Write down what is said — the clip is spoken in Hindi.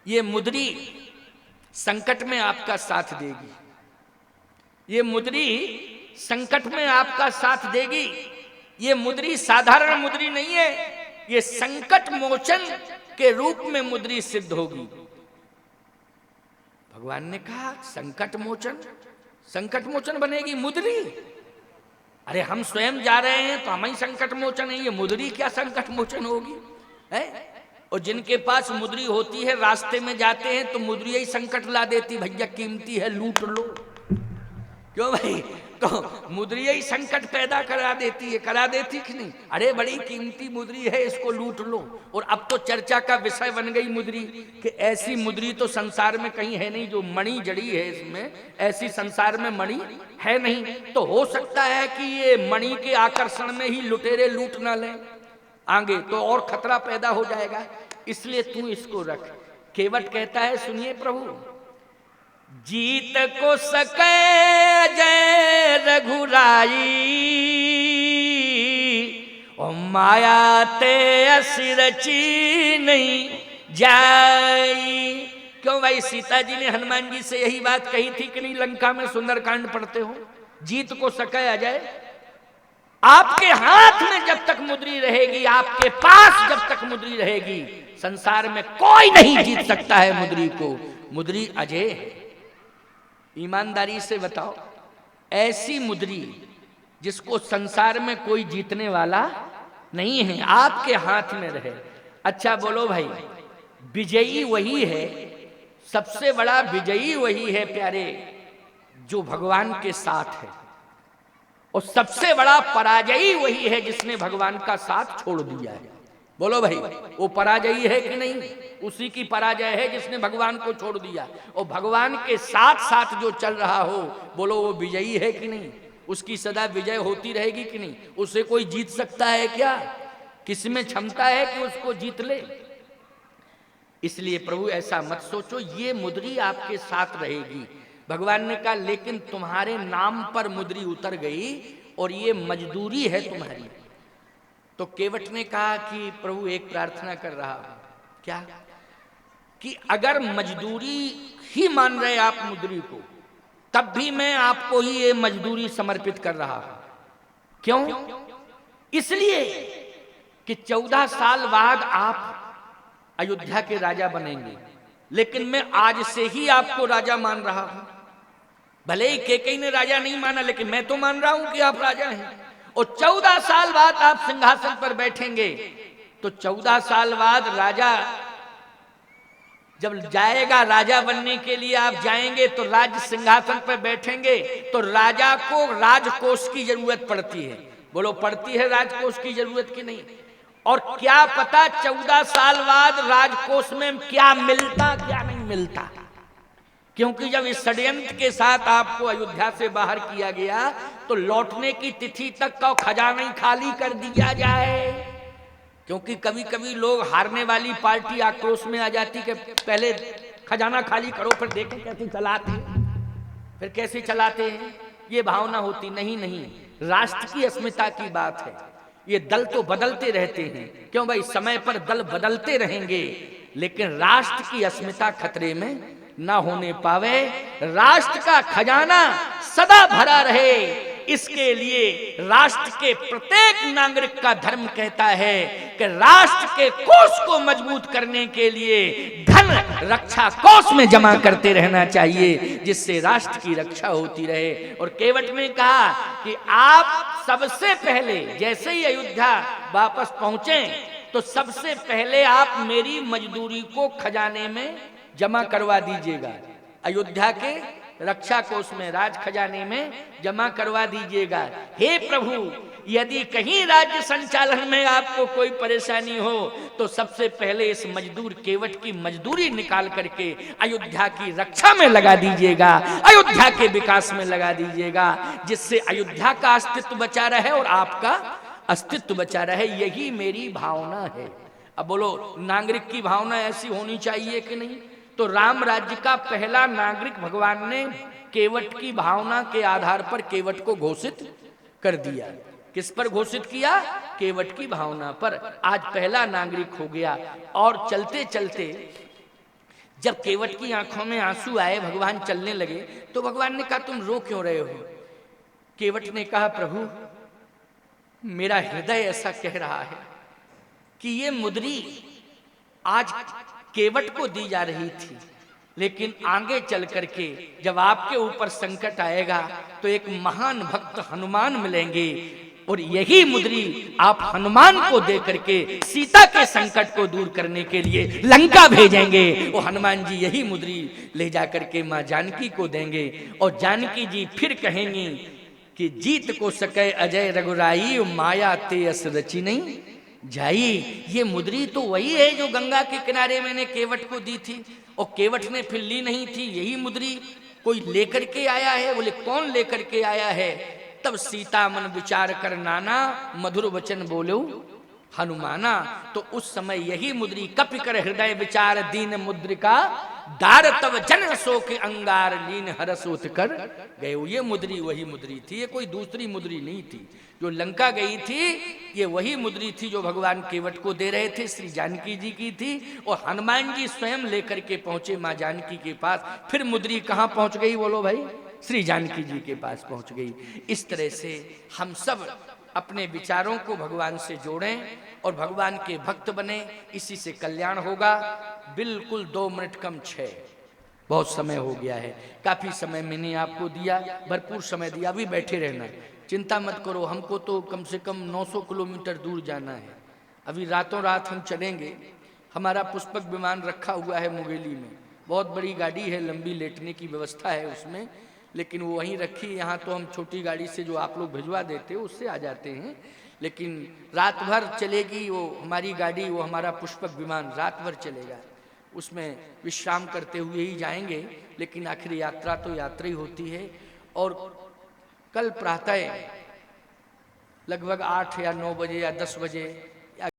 ये मुद्री संकट में आपका साथ देगी, ये मुद्री संकट में आपका साथ देगी। ये मुद्री साधारण मुद्री नहीं है, ये संकट मोचन के रूप में मुद्री सिद्ध होगी। भगवान ने कहा संकट मोचन बनेगी मुद्री। अरे हम स्वयं जा रहे हैं तो हम ही संकट मोचन है, ये मुद्री क्या संकट मोचन होगी है? और जिनके पास मुद्री होती है रास्ते में जाते हैं तो मुद्री ही संकट ला देती, भैया कीमती है लूट लो। क्यों भाई? तो मुद्री ही संकट पैदा करा देती है, करा देती कि नहीं? अरे बड़ी कीमती मुद्री है, इसको लूट लो। और अब तो चर्चा का विषय बन गई मुद्री, कि ऐसी मुद्री तो संसार में कहीं है नहीं, जो मणि जड़ी है इसमें, ऐसी संसार में मणि है नहीं। तो हो सकता है कि ये मणि के आकर्षण में ही लुटेरे लूट ना लें आगे, तो और खतरा पैदा हो जाएगा। इसलिए तू इसको रख। केवट कहता है सुनिए प्रभु, जीत को सके जय रघुराई, और माया ते असि नहीं जाई। क्यों भाई? सीता जी ने हनुमान जी से यही बात कही थी कि नहीं? लंका में सुंदरकांड पढ़ते हो, जीत को सके अजय। आपके हाथ में जब तक मुद्री रहेगी, आपके पास जब तक मुद्री रहेगी, संसार में कोई नहीं जीत सकता है मुद्री को। मुद्री अजय है। ईमानदारी से बताओ, ऐसी मुद्री जिसको संसार में कोई जीतने वाला नहीं है, आपके हाथ में रहे। अच्छा बोलो भाई, विजयी वही है, सबसे बड़ा विजयी वही है प्यारे, जो भगवान के साथ है। और सबसे बड़ा पराजयी वही है जिसने भगवान का साथ छोड़ दिया है। बोलो भाई, वो पराजयी है कि नहीं? उसी की पराजय है जिसने भगवान को छोड़ दिया। और भगवान के साथ साथ जो चल रहा हो, बोलो वो विजयी है कि नहीं? उसकी सदा विजय होती रहेगी कि नहीं? उसे कोई जीत सकता है क्या? किसमें क्षमता है कि उसको जीत ले? इसलिए प्रभु ऐसा मत सोचो, ये मुद्री आपके साथ रहेगी। भगवान ने कहा लेकिन तुम्हारे नाम पर मुद्री उतर गई और ये मजदूरी है तुम्हारी। तो केवट ने कहा कि प्रभु एक प्रार्थना कर रहा हूं। क्या? कि अगर मजदूरी ही मान रहे आप मुद्री को, तब भी मैं आपको ही ये मजदूरी समर्पित कर रहा हूं। क्यों? इसलिए कि 14 साल बाद आप अयोध्या के राजा बनेंगे, लेकिन मैं आज से ही आपको राजा मान रहा हूं। भले ही केकई ने राजा नहीं माना, लेकिन मैं तो मान रहा हूं कि आप राजा हैं। और 14 साल बाद आप सिंहासन पर बैठेंगे। तो 14 साल बाद राजा जब जाएगा, राजा बनने के लिए आप जाएंगे, तो राज्य सिंहासन पर बैठेंगे, तो राजा को राजकोष की जरूरत पड़ती है। बोलो पड़ती है राजकोष की जरूरत की नहीं? और क्या पता 14 साल बाद राजकोष में क्या मिलता क्या नहीं मिलता। क्योंकि जब इस षड्यंत्र के साथ आपको अयोध्या से बाहर किया गया, तो लौटने की तिथि तक का खजाना ही खाली कर दिया जाए। क्योंकि कभी कभी लोग, हारने वाली पार्टी आक्रोश में आ जाती कि पहले खजाना खाली करो फिर देखें कैसे चलाते हैं, फिर कैसे चलाते हैं। ये भावना होती नहीं। राष्ट्र की अस्मिता की बात है। ये दल तो बदलते रहते हैं, क्यों भाई? समय पर दल बदलते रहेंगे, लेकिन राष्ट्र की अस्मिता खतरे में ना होने पावे। राष्ट्र का खजाना सदा भरा रहे, इसके लिए राष्ट्र के प्रत्येक नागरिक का धर्म कहता है कि राष्ट्र के कोष को मजबूत करने के लिए धन रक्षा कोष में जमा करते रहना चाहिए, जिससे राष्ट्र की रक्षा होती रहे। और केवट ने कहा कि आप सबसे पहले जैसे ही अयोध्या वापस पहुंचे, तो सबसे पहले आप मेरी मजदूरी को खजाने में जमा करवा दीजिएगा। अयोध्या के रक्षा कोष में, राज खजाने में जमा करवा दीजिएगा। हे प्रभु, यदि कहीं राज्य संचालन में आपको कोई परेशानी हो, तो सबसे पहले इस मजदूर केवट की मजदूरी निकाल करके अयोध्या की रक्षा में लगा दीजिएगा, अयोध्या के विकास में लगा दीजिएगा, जिससे अयोध्या का अस्तित्व बचा रहे और आपका अस्तित्व बचा रहे। यही मेरी भावना है। अब बोलो, नागरिक की भावना ऐसी होनी चाहिए कि नहीं? तो राम राज्य का पहला नागरिक भगवान ने केवट की भावना के आधार पर केवट को घोषित कर दिया। किस पर घोषित किया? केवट की भावना पर। आज पहला नागरिक हो गया। और चलते चलते जब केवट की आंखों में आंसू आए, भगवान चलने लगे, तो भगवान ने कहा तुम रो क्यों रहे हो? केवट ने कहा प्रभु मेरा हृदय ऐसा कह रहा है कि ये मुद्री आज केवट को दी जा रही थी, लेकिन आगे चल करके जब आपके ऊपर संकट आएगा तो एक महान भक्त हनुमान मिलेंगे और यही मुद्री आप हनुमान को दे करके सीता के संकट को दूर करने के लिए लंका भेजेंगे। वो हनुमान जी यही मुद्री ले जा करके मां जानकी को देंगे और जानकी जी फिर कहेंगी कि जीत को सके अजय रघुराई, माया ते अस रची नहीं जाई। ये मुद्री तो वही है जो गंगा के किनारे मैंने केवट को दी थी, और केवट ने फिर ली नहीं थी, यही मुद्री कोई लेकर के आया है। बोले कौन लेकर के आया है? तब सीता मन विचार कर नाना, मधुर वचन बोलो हनुमाना। तो उस समय यही मुद्री कपि कर हृदय विचार, दीन मुद्रिका दार तब जन सो के अंगार, लीन हरसोत कर गए। ये मुद्री वही मुद्री थी, ये कोई दूसरी मुद्री नहीं थी। जो लंका गई थी ये वही मुद्री थी जो भगवान केवट को दे रहे थे, श्री जानकी जी की थी। और हनुमान जी स्वयं लेकर के पहुंचे मां जानकी के पास। फिर मुद्री कहां पहुंच गई बोलो भाई? श्री जानकी जी के पास पहुंच गई। इस तरह से हम सब अपने विचारों को भगवान से जोड़ें और भगवान के भक्त बने, इसी से कल्याण होगा। बिल्कुल 2 मिनट कम 6, बहुत समय हो गया है। काफी समय मैंने आपको दिया, भरपूर समय दिया, अभी बैठे रहना, चिंता मत करो। हमको तो कम से कम 900 किलोमीटर दूर जाना है। अभी रातों रात हम चलेंगे। हमारा पुष्पक विमान रखा हुआ है मुंगेली में, बहुत बड़ी गाड़ी है, लंबी लेटने की व्यवस्था है उसमें, लेकिन वो वहीं रखी। यहाँ तो हम छोटी गाड़ी से जो आप लोग भिजवा देते हो उससे आ जाते हैं, लेकिन रात भर चलेगी वो हमारी गाड़ी, वो हमारा पुष्पक विमान रात भर चलेगा। उसमें विश्राम करते हुए ही जाएंगे, लेकिन आखिर यात्रा तो यात्रा ही होती है। और कल प्रातः लगभग 8 या 9 बजे या 10 बजे